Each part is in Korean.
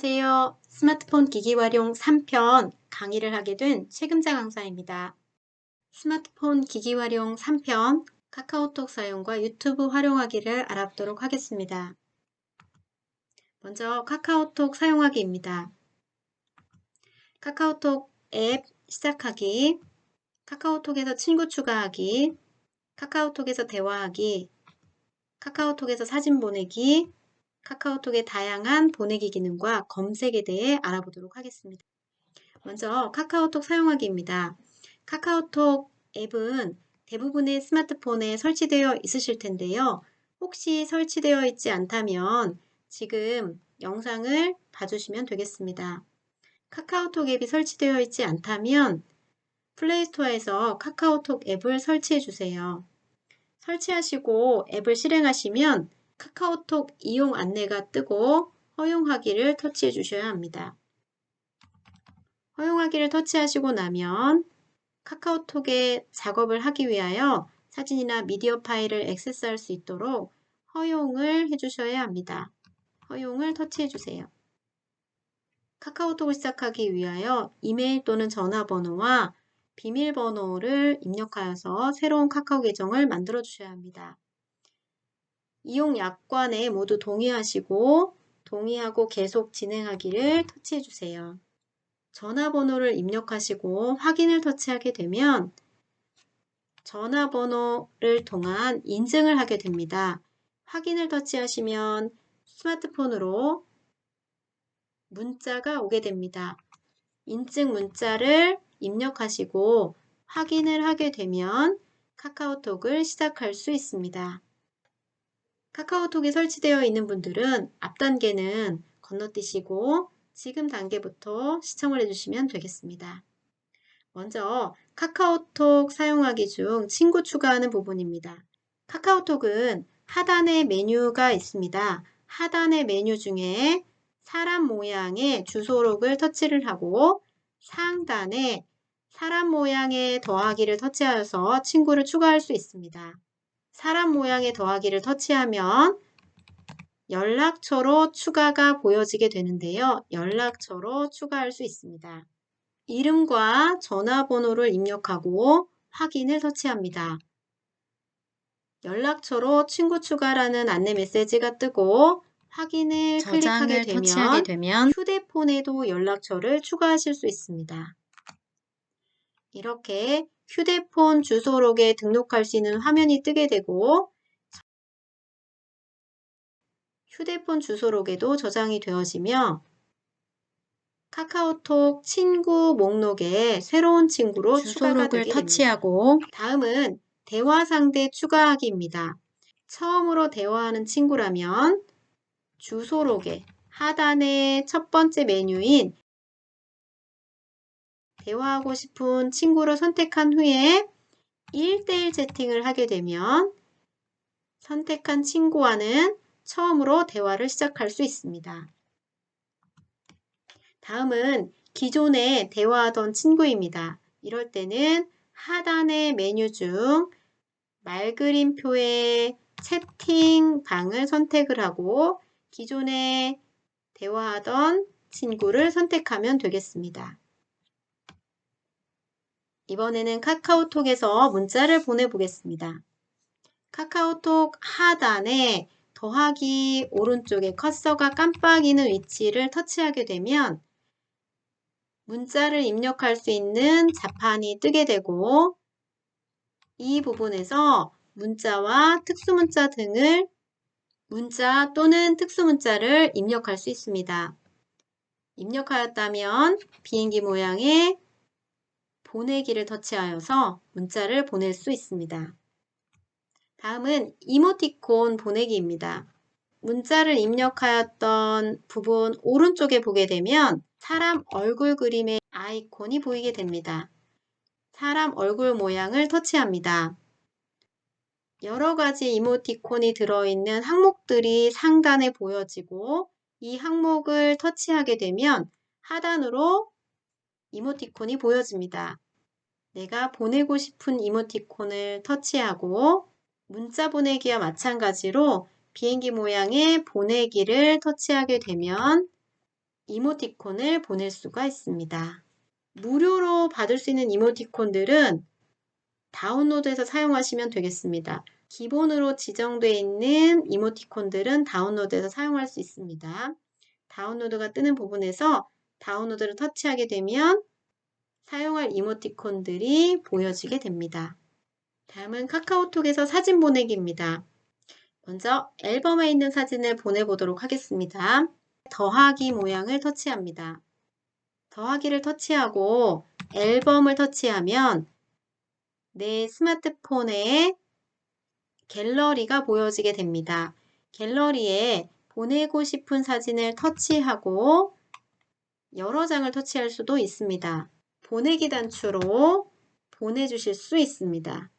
안녕하세요. 스마트폰 기기 활용 3편 강의를 하게 된 최금자 강사입니다. 스마트폰 기기 활용 3편 카카오톡 사용과 유튜브 활용하기를 알아보도록 하겠습니다. 먼저 카카오톡 사용하기입니다. 카카오톡 앱 시작하기, 카카오톡에서 친구 추가하기, 카카오톡에서 대화하기, 카카오톡에서 사진 보내기, 카카오톡의 다양한 보내기 기능과 검색에 대해 알아보도록 하겠습니다. 먼저 카카오톡 사용하기입니다. 카카오톡 앱은 대부분의 스마트폰에 설치되어 있으실 텐데요. 혹시 설치되어 있지 않다면 지금 영상을 봐주시면 되겠습니다. 카카오톡 앱이 설치되어 있지 않다면 플레이스토어에서 카카오톡 앱을 설치해 주세요. 설치하시고 앱을 실행하시면 카카오톡 이용 안내가 뜨고 허용하기를 터치해 주셔야 합니다. 허용하기를 터치하시고 나면 카카오톡에 작업을 하기 위하여 사진이나 미디어 파일을 액세스할 수 있도록 허용을 해주셔야 합니다. 허용을 터치해 주세요. 카카오톡을 시작하기 위하여 이메일 또는 전화번호와 비밀번호를 입력하여서 새로운 카카오 계정을 만들어 주셔야 합니다. 이용 약관에 모두 동의하시고 동의하고 계속 진행하기를 터치해 주세요. 전화번호를 입력하시고 확인을 터치하게 되면 전화번호를 통한 인증을 하게 됩니다. 확인을 터치하시면 스마트폰으로 문자가 오게 됩니다. 인증 문자를 입력하시고 확인을 하게 되면 카카오톡을 시작할 수 있습니다. 카카오톡이 설치되어 있는 분들은 앞 단계는 건너뛰시고 지금 단계부터 시청을 해주시면 되겠습니다. 먼저 카카오톡 사용하기 중 친구 추가하는 부분입니다. 카카오톡은 하단에 메뉴가 있습니다. 하단의 메뉴 중에 사람 모양의 주소록을 터치를 하고 상단에 사람 모양의 더하기를 터치하여서 친구를 추가할 수 있습니다. 사람 모양의 더하기를 터치하면 연락처로 추가가 보여지게 되는데요. 연락처로 추가할 수 있습니다. 이름과 전화번호를 입력하고 확인을 터치합니다. 연락처로 친구 추가라는 안내 메시지가 뜨고 확인을 클릭하게 되면 휴대폰에도 연락처를 추가하실 수 있습니다. 이렇게 휴대폰 주소록에 등록할 수 있는 화면이 뜨게 되고 휴대폰 주소록에도 저장이 되어지며 카카오톡 친구 목록에 새로운 친구로 추가가 되게 됩니다. 터치하고 다음은 대화 상대 추가하기입니다. 처음으로 대화하는 친구라면 주소록에 하단의 첫 번째 메뉴인 대화하고 싶은 친구를 선택한 후에 1대1 채팅을 하게 되면 선택한 친구와는 처음으로 대화를 시작할 수 있습니다. 다음은 기존에 대화하던 친구입니다. 이럴 때는 하단의 메뉴 중 말그림표의 채팅방을 선택을 하고 기존에 대화하던 친구를 선택하면 되겠습니다. 이번에는 카카오톡에서 문자를 보내보겠습니다. 카카오톡 하단에 더하기 오른쪽에 커서가 깜빡이는 위치를 터치하게 되면 문자를 입력할 수 있는 자판이 뜨게 되고 이 부분에서 문자와 특수문자 등을 문자 또는 특수문자를 입력할 수 있습니다. 입력하였다면 비행기 모양의 보내기를 터치하여서 문자를 보낼 수 있습니다. 다음은 이모티콘 보내기입니다. 문자를 입력하였던 부분 오른쪽에 보게 되면 사람 얼굴 그림의 아이콘이 보이게 됩니다. 사람 얼굴 모양을 터치합니다. 여러 가지 이모티콘이 들어있는 항목들이 상단에 보여지고 이 항목을 터치하게 되면 하단으로 이모티콘이 보여집니다. 내가 보내고 싶은 이모티콘을 터치하고 문자 보내기와 마찬가지로 비행기 모양의 보내기를 터치하게 되면 이모티콘을 보낼 수가 있습니다. 무료로 받을 수 있는 이모티콘들은 다운로드해서 사용하시면 되겠습니다. 기본으로 지정되어 있는 이모티콘들은 다운로드해서 사용할 수 있습니다. 다운로드가 뜨는 부분에서 다운로드를 터치하게 되면 사용할 이모티콘들이 보여지게 됩니다. 다음은 카카오톡에서 사진 보내기입니다. 먼저 앨범에 있는 사진을 보내보도록 하겠습니다. 더하기 모양을 터치합니다. 더하기를 터치하고 앨범을 터치하면 내 스마트폰에 갤러리가 보여지게 됩니다. 갤러리에 보내고 싶은 사진을 터치하고 여러 장을 터치할 수도 있습니다. 보내기 단추로 보내주실 수 있습니다.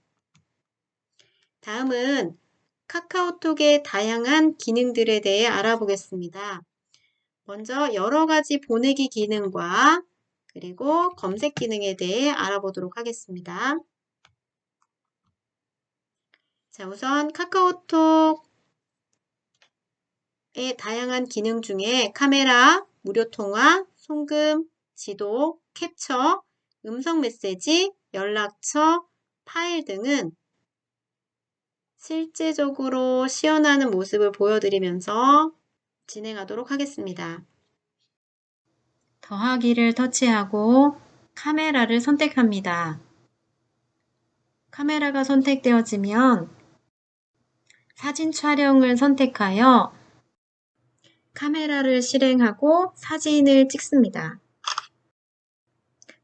다음은 카카오톡의 다양한 기능들에 대해 알아보겠습니다. 먼저 여러 가지 보내기 기능과 그리고 검색 기능에 대해 알아보도록 하겠습니다. 자, 우선 카카오톡의 다양한 기능 중에 카메라, 무료 통화, 송금, 지도, 캡처, 음성 메시지, 연락처, 파일 등은 실제적으로 시연하는 모습을 보여드리면서 진행하도록 하겠습니다. 더하기를 터치하고 카메라를 선택합니다. 카메라가 선택되어지면 사진 촬영을 선택하여 카메라를 실행하고 사진을 찍습니다.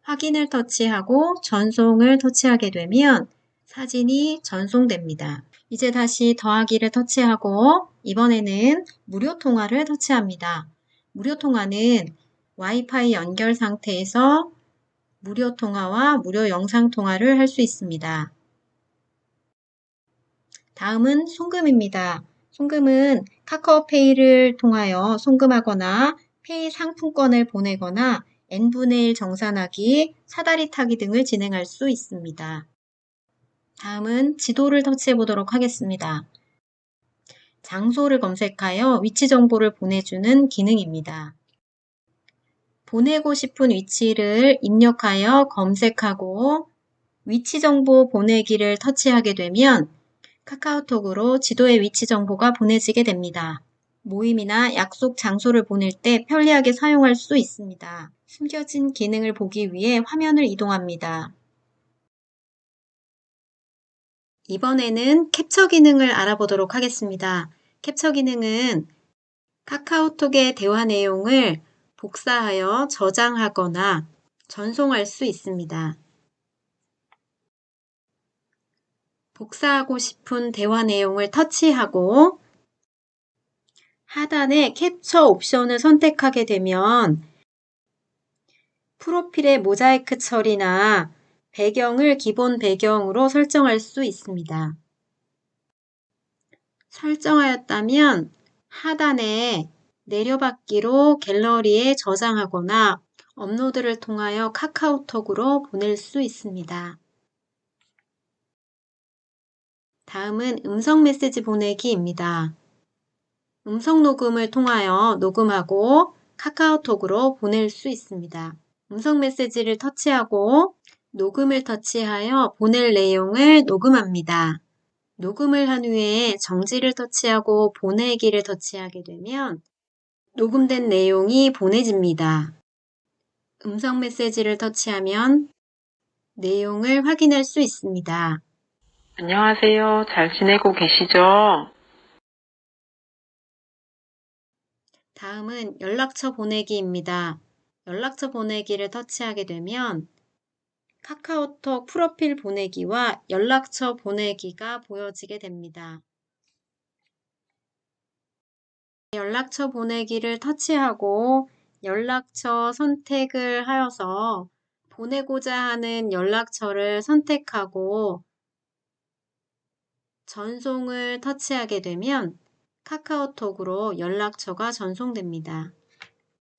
확인을 터치하고 전송을 터치하게 되면 사진이 전송됩니다. 이제 다시 더하기를 터치하고 이번에는 무료 통화를 터치합니다. 무료 통화는 와이파이 연결 상태에서 무료 통화와 무료 영상 통화를 할 수 있습니다. 다음은 송금입니다. 송금은 카카오페이를 통하여 송금하거나 페이 상품권을 보내거나 n분의 1 정산하기, 사다리 타기 등을 진행할 수 있습니다. 다음은 지도를 터치해 보도록 하겠습니다. 장소를 검색하여 위치 정보를 보내주는 기능입니다. 보내고 싶은 위치를 입력하여 검색하고 위치 정보 보내기를 터치하게 되면 카카오톡으로 지도의 위치 정보가 보내지게 됩니다. 모임이나 약속 장소를 보낼 때 편리하게 사용할 수 있습니다. 숨겨진 기능을 보기 위해 화면을 이동합니다. 이번에는 캡처 기능을 알아보도록 하겠습니다. 캡처 기능은 카카오톡의 대화 내용을 복사하여 저장하거나 전송할 수 있습니다. 복사하고 싶은 대화 내용을 터치하고 하단에 캡처 옵션을 선택하게 되면 프로필의 모자이크 처리나 배경을 기본 배경으로 설정할 수 있습니다. 설정하였다면 하단에 내려받기로 갤러리에 저장하거나 업로드를 통하여 카카오톡으로 보낼 수 있습니다. 다음은 음성 메시지 보내기입니다. 음성 녹음을 통하여 녹음하고 카카오톡으로 보낼 수 있습니다. 음성 메시지를 터치하고 녹음을 터치하여 보낼 내용을 녹음합니다. 녹음을 한 후에 정지를 터치하고 보내기를 터치하게 되면 녹음된 내용이 보내집니다. 음성 메시지를 터치하면 내용을 확인할 수 있습니다. 안녕하세요. 잘 지내고 계시죠? 다음은 연락처 보내기입니다. 연락처 보내기를 터치하게 되면 카카오톡 프로필 보내기와 연락처 보내기가 보여지게 됩니다. 연락처 보내기를 터치하고 연락처 선택을 하여서 보내고자 하는 연락처를 선택하고 전송을 터치하게 되면 카카오톡으로 연락처가 전송됩니다.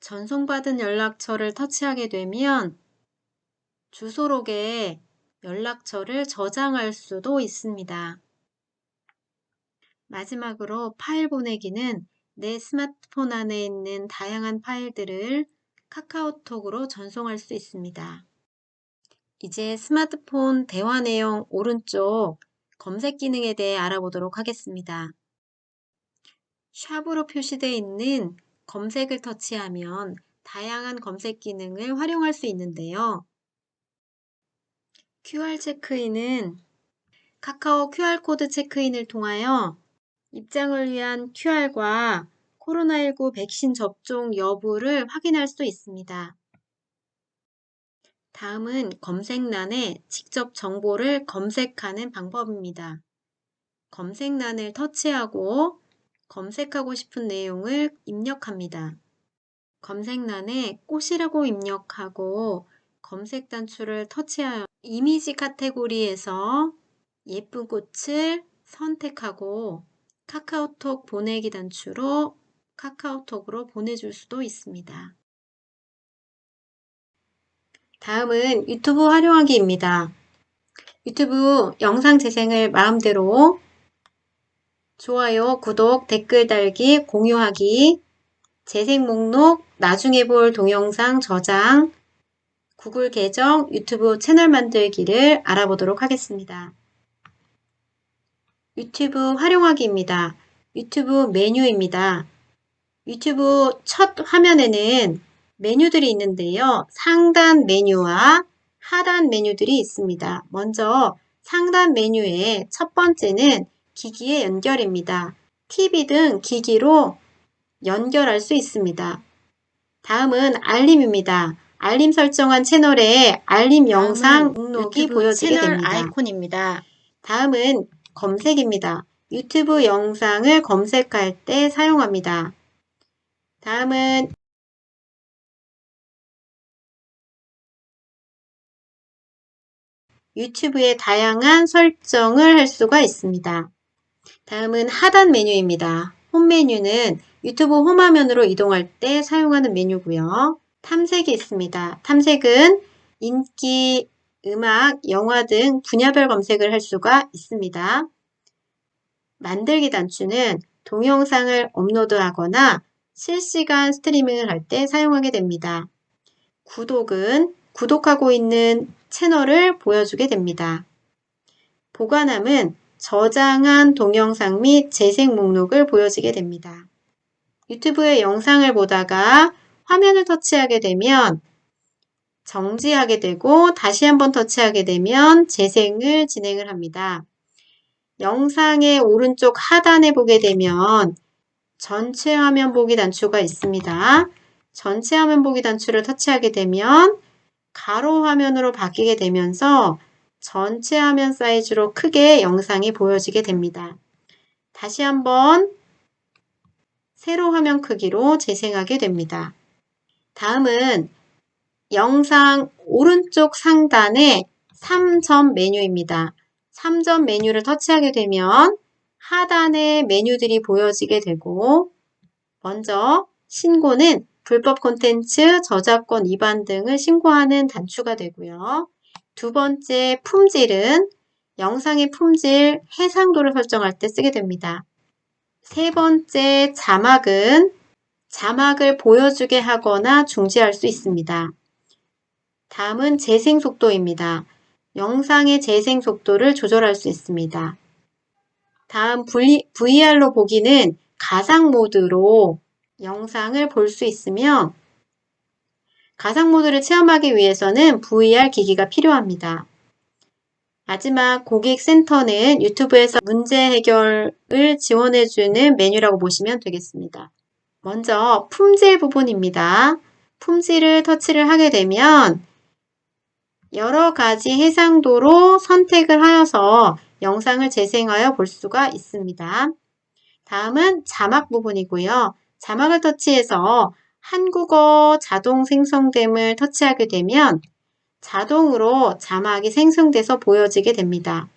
전송받은 연락처를 터치하게 되면 주소록에 연락처를 저장할 수도 있습니다. 마지막으로 파일 보내기는 내 스마트폰 안에 있는 다양한 파일들을 카카오톡으로 전송할 수 있습니다. 이제 스마트폰 대화 내용 오른쪽 검색 기능에 대해 알아보도록 하겠습니다. 샵으로 표시되어 있는 검색을 터치하면 다양한 검색 기능을 활용할 수 있는데요. QR 체크인은 카카오 QR코드 체크인을 통하여 입장을 위한 QR과 코로나19 백신 접종 여부를 확인할 수 있습니다. 다음은 검색란에 직접 정보를 검색하는 방법입니다. 검색란을 터치하고 검색하고 싶은 내용을 입력합니다. 검색란에 꽃이라고 입력하고 검색 단추를 터치하여 이미지 카테고리에서 예쁜 꽃을 선택하고 카카오톡 보내기 단추로 카카오톡으로 보내줄 수도 있습니다. 다음은 유튜브 활용하기입니다. 유튜브 영상 재생을 마음대로 좋아요, 구독, 댓글 달기, 공유하기, 재생 목록, 나중에 볼 동영상 저장, 구글 계정, 유튜브 채널 만들기를 알아보도록 하겠습니다. 유튜브 활용하기입니다. 유튜브 메뉴입니다. 유튜브 첫 화면에는 메뉴들이 있는데요. 상단 메뉴와 하단 메뉴들이 있습니다. 먼저 상단 메뉴의 첫 번째는 기기의 연결입니다. TV 등 기기로 연결할 수 있습니다. 다음은 알림입니다. 알림 설정한 채널에 알림 영상 목록이 보여지게 됩니다. 아이콘입니다. 다음은 검색입니다. 유튜브 영상을 검색할 때 사용합니다. 다음은 유튜브에 다양한 설정을 할 수가 있습니다. 다음은 하단 메뉴입니다. 홈 메뉴는 유튜브 홈 화면으로 이동할 때 사용하는 메뉴고요. 탐색이 있습니다. 탐색은 인기, 음악, 영화 등 분야별 검색을 할 수가 있습니다. 만들기 단추는 동영상을 업로드하거나 실시간 스트리밍을 할 때 사용하게 됩니다. 구독은 구독하고 있는 채널을 보여주게 됩니다. 보관함은 저장한 동영상 및 재생 목록을 보여지게 됩니다. 유튜브의 영상을 보다가 화면을 터치하게 되면 정지하게 되고 다시 한번 터치하게 되면 재생을 진행을 합니다. 영상의 오른쪽 하단에 보게 되면 전체 화면 보기 단추가 있습니다. 전체 화면 보기 단추를 터치하게 되면 가로 화면으로 바뀌게 되면서 전체 화면 사이즈로 크게 영상이 보여지게 됩니다. 다시 한번 세로 화면 크기로 재생하게 됩니다. 다음은 영상 오른쪽 상단의 3점 메뉴입니다. 3점 메뉴를 터치하게 되면 하단에 메뉴들이 보여지게 되고 먼저 신고는 불법 콘텐츠, 저작권 위반 등을 신고하는 단추가 되고요. 두 번째 품질은 영상의 품질, 해상도를 설정할 때 쓰게 됩니다. 세 번째 자막은 자막을 보여주게 하거나 중지할 수 있습니다. 다음은 재생 속도입니다. 영상의 재생 속도를 조절할 수 있습니다. 다음 VR로 보기는 가상 모드로 영상을 볼 수 있으며 가상 모드를 체험하기 위해서는 VR 기기가 필요합니다. 마지막 고객센터는 유튜브에서 문제 해결을 지원해주는 메뉴라고 보시면 되겠습니다. 먼저 품질 부분입니다. 품질을 터치를 하게 되면 여러 가지 해상도로 선택을 하여서 영상을 재생하여 볼 수가 있습니다. 다음은 자막 부분이고요. 자막을 터치해서 한국어 자동 생성됨을 터치하게 되면 자동으로 자막이 생성돼서 보여지게 됩니다.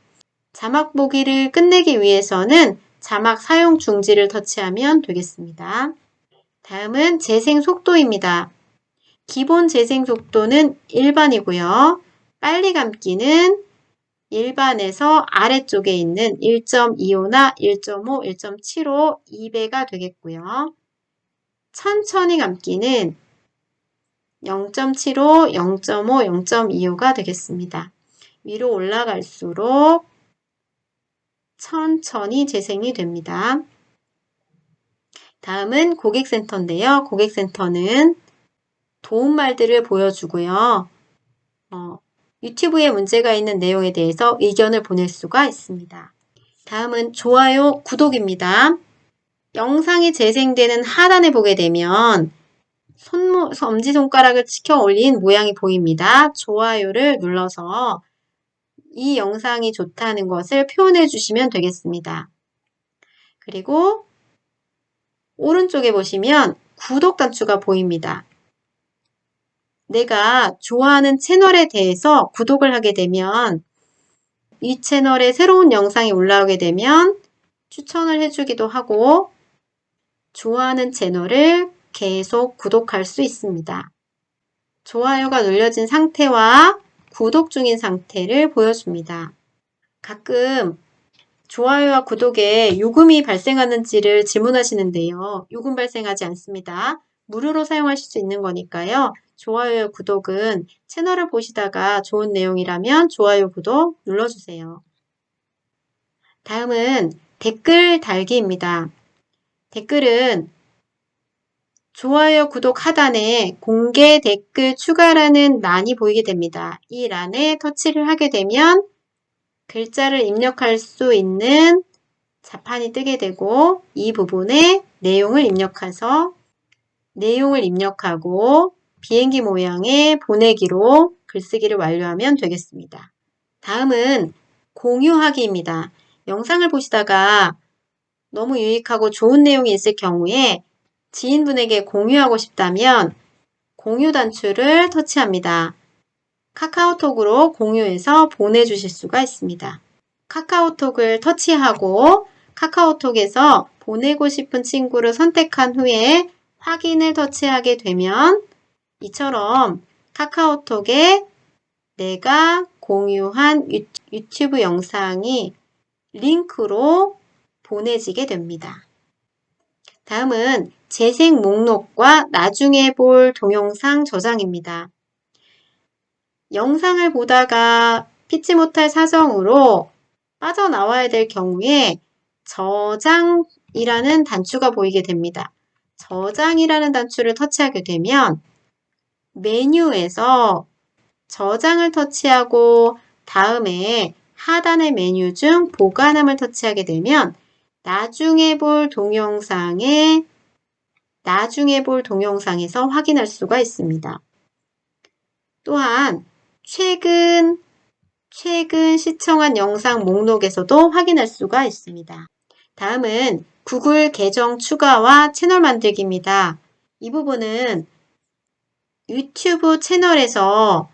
자막 보기를 끝내기 위해서는 자막 사용 중지를 터치하면 되겠습니다. 다음은 재생 속도입니다. 기본 재생 속도는 일반이고요. 빨리 감기는 일반에서 아래쪽에 있는 1.25나 1.5, 1.75, 2배가 되겠고요. 천천히 감기는 0.75, 0.5, 0.25가 되겠습니다. 위로 올라갈수록 천천히 재생이 됩니다. 다음은 고객센터인데요. 고객센터는 도움말들을 보여주고요. 유튜브에 문제가 있는 내용에 대해서 의견을 보낼 수가 있습니다. 다음은 좋아요, 구독입니다. 영상이 재생되는 하단에 보게 되면 엄지손가락을 치켜 올린 모양이 보입니다. 좋아요를 눌러서 이 영상이 좋다는 것을 표현해 주시면 되겠습니다. 그리고 오른쪽에 보시면 구독 단추가 보입니다. 내가 좋아하는 채널에 대해서 구독을 하게 되면 이 채널에 새로운 영상이 올라오게 되면 추천을 해주기도 하고 좋아하는 채널을 계속 구독할 수 있습니다. 좋아요가 눌려진 상태와 구독 중인 상태를 보여줍니다. 가끔 좋아요와 구독에 요금이 발생하는지를 질문하시는데요. 요금 발생하지 않습니다. 무료로 사용하실 수 있는 거니까요. 좋아요와 구독은 채널을 보시다가 좋은 내용이라면 좋아요, 구독 눌러주세요. 다음은 댓글 달기입니다. 댓글은 좋아요, 구독 하단에 공개 댓글 추가라는 란이 보이게 됩니다. 이 란에 터치를 하게 되면 글자를 입력할 수 있는 자판이 뜨게 되고 이 부분에 내용을 입력하고 비행기 모양의 보내기로 글쓰기를 완료하면 되겠습니다. 다음은 공유하기입니다. 영상을 보시다가 너무 유익하고 좋은 내용이 있을 경우에 지인분에게 공유하고 싶다면 공유 단추를 터치합니다. 카카오톡으로 공유해서 보내주실 수가 있습니다. 카카오톡을 터치하고 카카오톡에서 보내고 싶은 친구를 선택한 후에 확인을 터치하게 되면 이처럼 카카오톡에 내가 공유한 유튜브 영상이 링크로 보내지게 됩니다. 다음은 재생 목록과 나중에 볼 동영상 저장입니다. 영상을 보다가 피치 못할 사정으로 빠져나와야 될 경우에 저장이라는 단추가 보이게 됩니다. 저장이라는 단추를 터치하게 되면 메뉴에서 저장을 터치하고 다음에 하단의 메뉴 중 보관함을 터치하게 되면 나중에 볼 동영상에서 확인할 수가 있습니다. 또한 최근 시청한 영상 목록에서도 확인할 수가 있습니다. 다음은 구글 계정 추가와 채널 만들기입니다. 이 부분은 유튜브 채널에서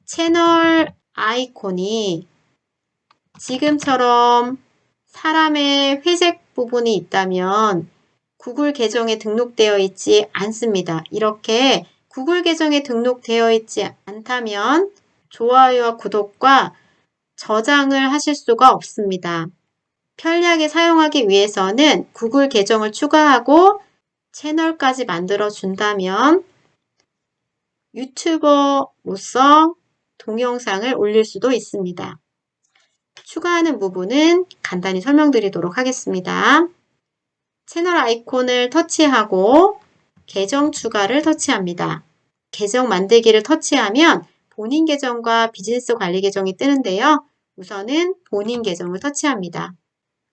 채널 아이콘이 지금처럼 사람의 회색 부분이 있다면 구글 계정에 등록되어 있지 않습니다. 이렇게 구글 계정에 등록되어 있지 않다면 좋아요와 구독과 저장을 하실 수가 없습니다. 편리하게 사용하기 위해서는 구글 계정을 추가하고 채널까지 만들어 준다면 유튜버로서 동영상을 올릴 수도 있습니다. 추가하는 부분은 간단히 설명드리도록 하겠습니다. 채널 아이콘을 터치하고 계정 추가를 터치합니다. 계정 만들기를 터치하면 본인 계정과 비즈니스 관리 계정이 뜨는데요. 우선은 본인 계정을 터치합니다.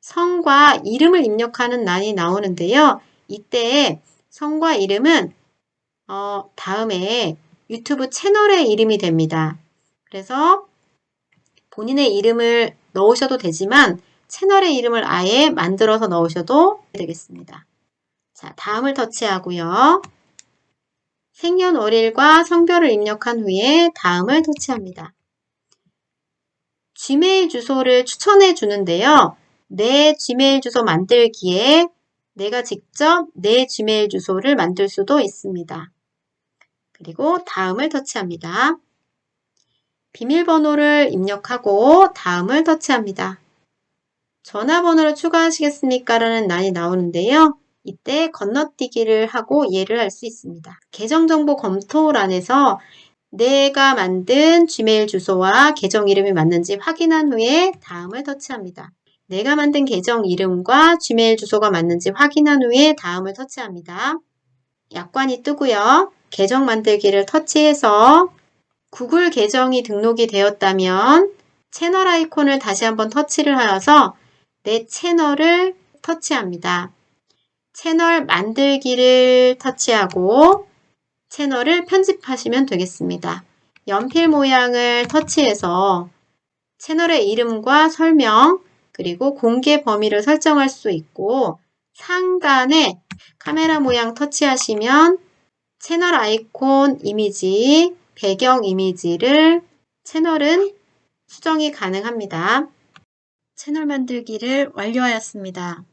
성과 이름을 입력하는 란이 나오는데요. 이때 성과 이름은 다음에 유튜브 채널의 이름이 됩니다. 그래서 본인의 이름을 넣으셔도 되지만 채널의 이름을 아예 만들어서 넣으셔도 되겠습니다. 자, 다음을 터치하고요. 생년월일과 성별을 입력한 후에 다음을 터치합니다. 지메일 주소를 추천해 주는데요. 내 지메일 주소 만들기에 내가 직접 내 지메일 주소를 만들 수도 있습니다. 그리고 다음을 터치합니다. 비밀번호를 입력하고 다음을 터치합니다. 전화번호를 추가하시겠습니까? 라는 란이 나오는데요. 이때 건너뛰기를 하고 이해를 할 수 있습니다. 계정정보 검토란에서 내가 만든 지메일 주소와 계정 이름이 맞는지 확인한 후에 다음을 터치합니다. 내가 만든 계정 이름과 지메일 주소가 맞는지 확인한 후에 다음을 터치합니다. 약관이 뜨고요. 계정 만들기를 터치해서 구글 계정이 등록이 되었다면 채널 아이콘을 다시 한번 터치를 하여서 내 채널을 터치합니다. 채널 만들기를 터치하고 채널을 편집하시면 되겠습니다. 연필 모양을 터치해서 채널의 이름과 설명 그리고 공개 범위를 설정할 수 있고 상단에 카메라 모양 터치하시면 채널 아이콘 이미지, 배경 이미지를 채널은 수정이 가능합니다. 채널 만들기를 완료하였습니다.